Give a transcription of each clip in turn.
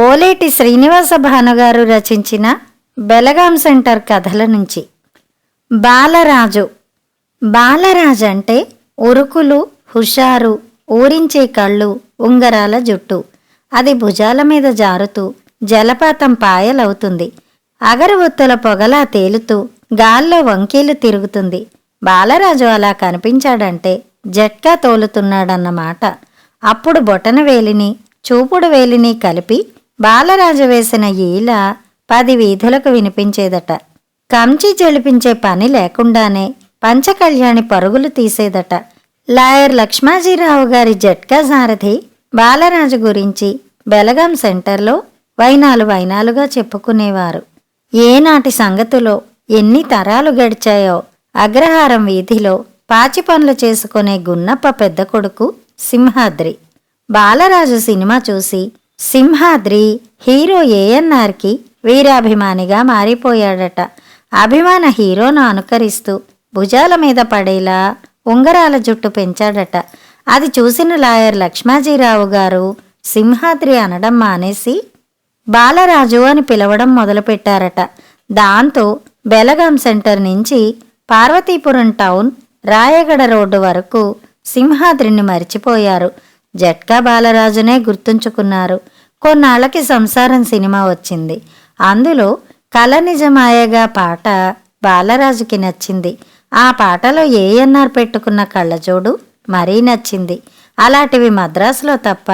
ఓలేటి శ్రీనివాస భానుగారు రచించిన బెలగాం సెంటర్ కథల నుంచి. బాలరాజు. బాలరాజు అంటే ఉరుకులు, హుషారు, ఊరించే కళ్ళు, ఉంగరాల జుట్టు. అది భుజాల మీద జారుతూ జలపాతం పాయలవుతుంది. అగరవొత్తుల పొగలా తేలుతూ గాల్లో వంకీలు తిరుగుతుంది. బాలరాజు అలా కనిపించాడంటే జట్కా తోలుతున్నాడన్నమాట. అప్పుడు బొటన వేలిని చూపుడు వేలిని కలిపి బాలరాజు వేసిన ఈల 10 వీధులకు వినిపించేదట. కంచి జలిపించే పని లేకుండానే పంచకళ్యాణి పరుగులు తీసేదట. లాయర్ లక్ష్మాజీరావు గారి జట్కా సారథి బాలరాజు గురించి బెలగాం సెంటర్లో వైనాలుగా చెప్పుకునేవారు. ఏనాటి సంగతులో ఎన్ని తరాలు గడిచాయో. అగ్రహారం వీధిలో పాచి పనులు చేసుకునే గున్నప్ప పెద్ద కొడుకు సింహాద్రి. బాలరాజు సినిమా చూసి సింహాద్రి హీరో ఏఎన్ఆర్కి వీరాభిమానిగా మారిపోయాడట. అభిమాన హీరోను అనుకరిస్తూ భుజాల మీద పడేలా ఉంగరాల జుట్టు పెంచాడట. అది చూసిన లాయర్ లక్ష్మాజీరావు గారు సింహాద్రి అనడం మానేసి బాలరాజు అని పిలవడం మొదలుపెట్టారట. దాంతో బెలగాం సెంటర్ నుంచి పార్వతీపురం టౌన్, రాయగడ రోడ్డు వరకు సింహాద్రిని మరిచిపోయారు. జట్కా బాలరాజునే గుర్తుంచుకున్నారు. కొన్నాళ్లకి సంసారం సినిమా వచ్చింది. అందులో కల నిజమాయగా పాట బాలరాజుకి నచ్చింది. ఆ పాటలో ఏఎన్ఆర్ పెట్టుకున్న కళ్ళజోడు మరీ నచ్చింది. అలాంటివి మద్రాసులో తప్ప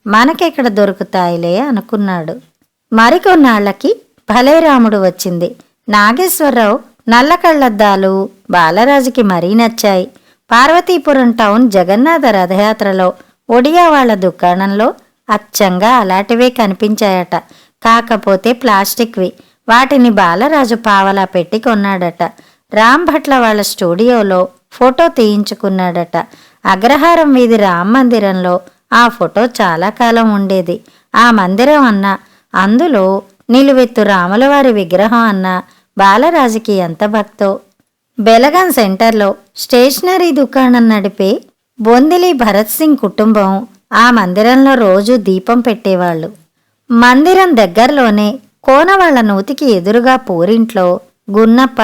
మనకెక్కడ దొరుకుతాయిలే అనుకున్నాడు. మరికొన్నాళ్లకి భలేరాముడు వచ్చింది. నాగేశ్వరరావు నల్ల కళ్ళద్దాలు బాలరాజుకి మరీ నచ్చాయి. పార్వతీపురం టౌన్ జగన్నాథ రథయాత్రలో ఒడియా వాళ్ల దుకాణంలో అచ్చంగా అలాంటివే కనిపించాయట. కాకపోతే ప్లాస్టిక్వి. వాటిని బాలరాజు పావలా పెట్టి కొన్నాడట. రాంభట్ల వాళ్ళ స్టూడియోలో ఫోటో తీయించుకున్నాడట. అగ్రహారం వీధి రామ్ మందిరంలో ఆ ఫోటో చాలా కాలం ఉండేది. ఆ మందిరం అన్నా, అందులో నిలువెత్తు రాములవారి విగ్రహం అన్నా బాలరాజుకి ఎంత భక్తో. బెలగాం సెంటర్లో స్టేషనరీ దుకాణం నడిపే బొందిలి భరత్ సింగ్ కుటుంబం ఆ మందిరంలో రోజు దీపం పెట్టేవాళ్ళు. మందిరం దగ్గరలోనే కోనవాళ్ల నూతికి ఎదురుగా పూరింట్లో గున్నప్ప,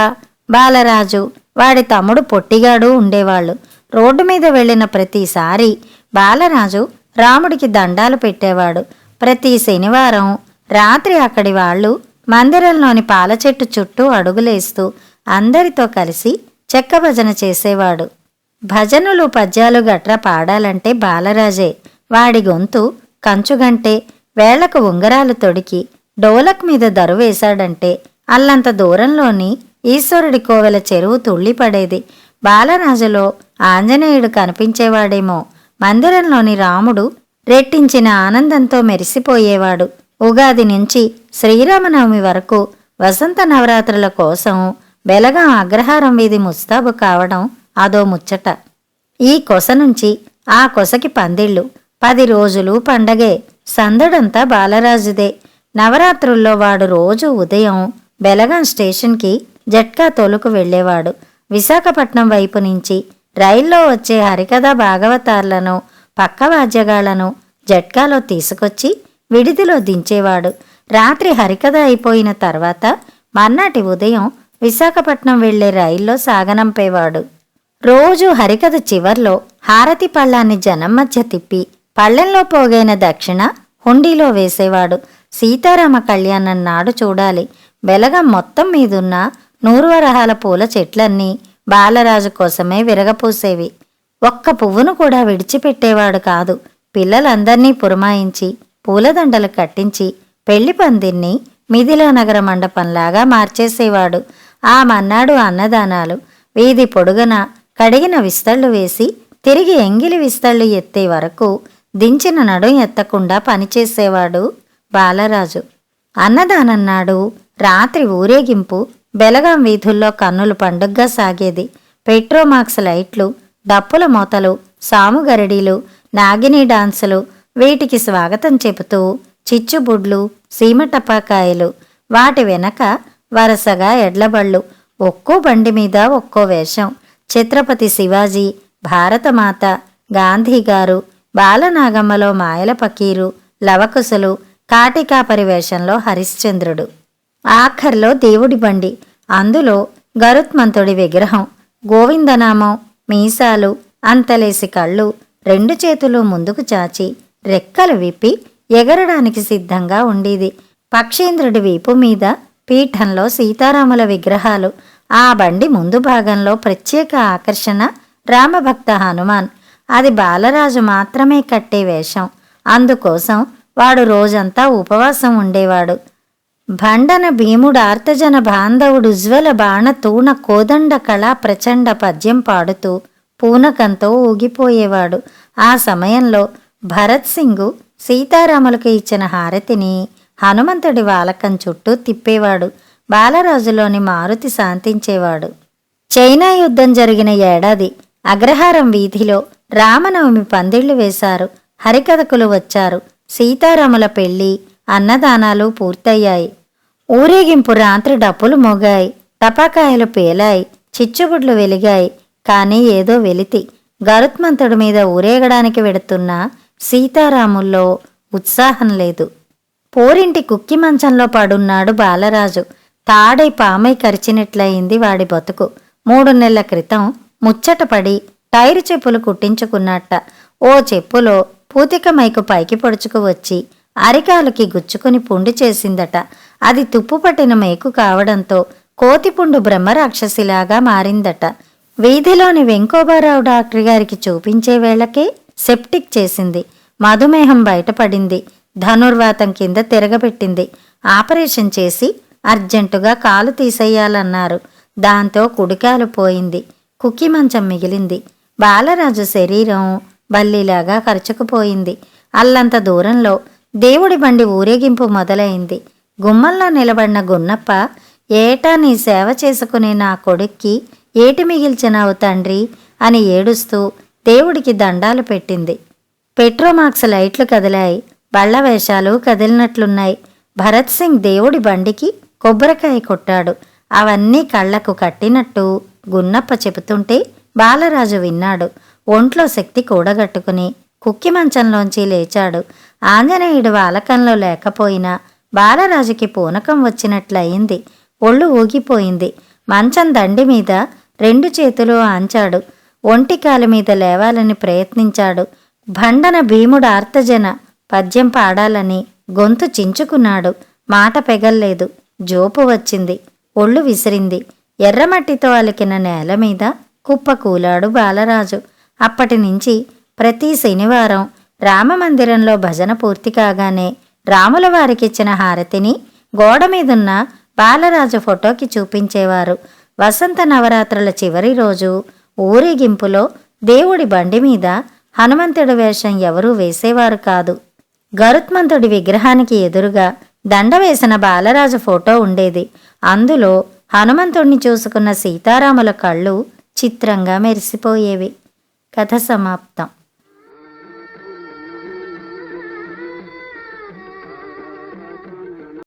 బాలరాజు, వాడి తమ్ముడు పొట్టిగాడు ఉండేవాళ్ళు. రోడ్డు మీద వెళ్లిన ప్రతిసారి బాలరాజు రాముడికి దండాలు పెట్టేవాడు. ప్రతి శనివారం రాత్రి అక్కడి వాళ్ళు మందిరంలోని పాల చెట్టు చుట్టూ అడుగులేస్తూ అందరితో కలిసి చెక్క భజన చేసేవాడు. భజనలు, పద్యాలు గట్రా పాడాలంటే బాలరాజే. వాడి గొంతు కంచుగంటే, వేళ్లకు ఉంగరాలు తొడికి డోలక్ మీద దరువేశాడంటే అల్లంత దూరంలోని ఈశ్వరుడి కోవెల చెరువు తుళ్ళిపడేది. బాలరాజులో ఆంజనేయుడు కనిపించేవాడేమో. మందిరంలోని రాముడు రెట్టించిన ఆనందంతో మెరిసిపోయేవాడు. ఉగాది నుంచి శ్రీరామనవమి వరకు వసంత నవరాత్రుల కోసం బెలగాం అగ్రహారం వీధి ముస్తాబు కావడం అదో ముచ్చట. ఈ కొస నుంచి ఆ కొసకి పందిళ్ళు. 10 రోజులు పండగే. సందడంతా బాలరాజుదే. నవరాత్రుల్లో వాడు రోజు ఉదయం బెలగాం స్టేషన్కి జట్కా తోలుకు వెళ్లేవాడు. విశాఖపట్నం వైపు నుంచి రైల్లో వచ్చే హరికథ భాగవతార్లను, పక్క వాద్యగాళ్లను జట్కాలో తీసుకొచ్చి విడిదిలో దించేవాడు. రాత్రి హరికథ అయిపోయిన తర్వాత మర్నాటి ఉదయం విశాఖపట్నం వెళ్లే రైల్లో సాగనంపేవాడు. రోజు హరికథ చివర్లో హారతి పళ్ళాన్ని జనం మధ్య తిప్పి పళ్ళెంలో పోగైన దక్షిణ హుండీలో వేసేవాడు. సీతారామ కళ్యాణం నాడు చూడాలి. బెలగాం మొత్తం మీదున్న 100 వరహాల పూల చెట్లన్నీ బాలరాజు కోసమే విరగపూసేవి. ఒక్క పువ్వును కూడా విడిచిపెట్టేవాడు కాదు. పిల్లలందర్నీ పురమాయించి పూలదండలు కట్టించి పెళ్లి పందిర్ని మిథిలా నగర మండపంలాగా మార్చేసేవాడు. ఆ మన్నాడు అన్నదానాలు. వీధి పొడుగున కడిగిన విస్తళ్ళు వేసి తిరిగి ఎంగిలి విస్తళ్ళు ఎత్తే వరకు దించిన నడుం ఎత్తకుండా పనిచేసేవాడు బాలరాజు. అన్నదానన్నాడు రాత్రి ఊరేగింపు బెలగాం వీధుల్లో కన్నులు పండుగ్గా సాగేది. పెట్రోమాక్స్ లైట్లు, డప్పుల మోతలు, సాముగరడీలు, నాగిని డాన్సులు, వీటికి స్వాగతం చెబుతూ చిచ్చుబుడ్లు, సీమటపాకాయలు. వాటి వెనక వరసగా ఎడ్లబళ్ళు. ఒక్కో బండి మీద ఒక్కో వేషం. ఛత్రపతి శివాజీ, భారతమాత, గాంధీగారు, బాలనాగమ్మలో మాయల పకీరు, లవకుశలు, కాటికాపరి వేషంలో హరిశ్చంద్రుడు. ఆఖర్లో దేవుడి బండి, అందులో గరుత్మంతుడి విగ్రహం, గోవిందనామం, మీసాలు, అంతలేసి కళ్ళు, 2 చేతులు ముందుకు చాచి రెక్కలు విప్పి ఎగరడానికి సిద్ధంగా ఉండేది. పక్షేంద్రుడి వీపు మీద పీఠంలో సీతారాముల విగ్రహాలు. ఆ బండి ముందు భాగంలో ప్రత్యేక ఆకర్షణ రామభక్త హనుమాన్. అది బాలరాజు మాత్రమే కట్టే వేషం. అందుకోసం వాడు రోజంతా ఉపవాసం ఉండేవాడు. భండన భీముడార్తజన బాంధవుడుజ్వల బాణ తూణ కోదండ కళా ప్రచండ పద్యం పాడుతూ పూనకంతో ఊగిపోయేవాడు. ఆ సమయంలో భరత్ సింగు సీతారాములకు ఇచ్చిన హారతిని హనుమంతుడి వాలకం చుట్టూ తిప్పేవాడు. బాలరాజులోని మారుతి శాంతించేవాడు. చైనా యుద్ధం జరిగిన ఏడాది అగ్రహారం వీధిలో రామనవమి పందిళ్లు వేశారు. హరికథకులు వచ్చారు. సీతారాముల పెళ్లి, అన్నదానాలు పూర్తయ్యాయి. ఊరేగింపు రాత్రి డప్పులు మోగాయి, టపాకాయలు పేలాయి, చిచ్చుబుడ్లు వెలిగాయి. కానీ ఏదో వెలితి. గరుత్మంతుడి మీద ఊరేగడానికి వెడుతున్న సీతారాముల్లో ఉత్సాహం లేదు. పోరింటి కుక్కి మంచంలో పడున్నాడు బాలరాజు. తాడై పామై కరిచినట్లయింది వాడి బతుకు. 3 నెలల క్రితం ముచ్చటపడి టైరు చెప్పులు కుట్టించుకున్నట్ట. ఓ చెప్పులో పూతిక మైకు పైకి పొడుచుకు వచ్చి అరికాలుకి గుచ్చుకుని పుండు చేసిందట. అది తుప్పుపట్టిన మేకు కావడంతో కోతిపుండు బ్రహ్మరాక్షసిలాగా మారిందట. వీధిలోని వెంకోబారావు డాక్టర్ గారికి చూపించే వేళకే సెప్టిక్ చేసింది. మధుమేహం బయటపడింది. ధనుర్వాతం కింద తిరగబెట్టింది. ఆపరేషన్ చేసి అర్జెంటుగా కాలు తీసేయాలన్నారు. దాంతో కుడికాలు పోయింది. కుక్కి మంచం మిగిలింది. బాలరాజు శరీరం బల్లిలాగా కరుచుకుపోయింది. అల్లంత దూరంలో దేవుడి బండి ఊరేగింపు మొదలైంది. గుమ్మంలో నిలబడిన గున్నప్ప, ఏటా నీ సేవ చేసుకునే నా కొడుక్కి ఏటి మిగిల్చినావు తండ్రి అని ఏడుస్తూ దేవుడికి దండాలు పెట్టింది. పెట్రోమాక్స్ లైట్లు కదిలాయి. బళ్ల వేషాలు కదిలినట్లున్నాయి. భరత్ సింగ్ దేవుడి బండికి కొబ్బరికాయ కొట్టాడు. అవన్నీ కళ్లకు కట్టినట్టు గున్నప్ప చెబుతుంటే బాలరాజు విన్నాడు. ఒంట్లో శక్తి కూడగట్టుకుని కుక్కి మంచంలోంచి లేచాడు. ఆంజనేయుడు వాలకంలో లేకపోయినా బాలరాజుకి పూనకం వచ్చినట్లయింది. ఒళ్ళు ఊగిపోయింది. మంచం దండి మీద 2 చేతులు ఆంచాడు. ఒంటికాలి మీద లేవాలని ప్రయత్నించాడు. భండన భీముడార్తజన పద్యం పాడాలని గొంతు చించుకున్నాడు. మాట పెగల్లేదు. జోపు వచ్చింది. ఒళ్ళు విసిరింది. ఎర్రమట్టితో అలికిన నేల మీద కుప్పకూలాడు బాలరాజు. అప్పటినుంచి ప్రతి శనివారం రామమందిరంలో భజన పూర్తి కాగానే రాముల వారికిచ్చిన హారతిని గోడమీదున్న బాలరాజు ఫోటోకి చూపించేవారు. వసంత నవరాత్రుల చివరి రోజు ఊరేగింపులో దేవుడి బండి మీద హనుమంతుడి వేషం ఎవరూ వేసేవారు కాదు. గరుత్మంతుడి విగ్రహానికి ఎదురుగా దండ వేసిన బాలరాజు ఫోటో ఉండేది. అందులో హనుమంతుడిని చూసుకున్న సీతారాముల కళ్ళు చిత్రంగా మెరిసిపోయేవి. కథ సమాప్తం.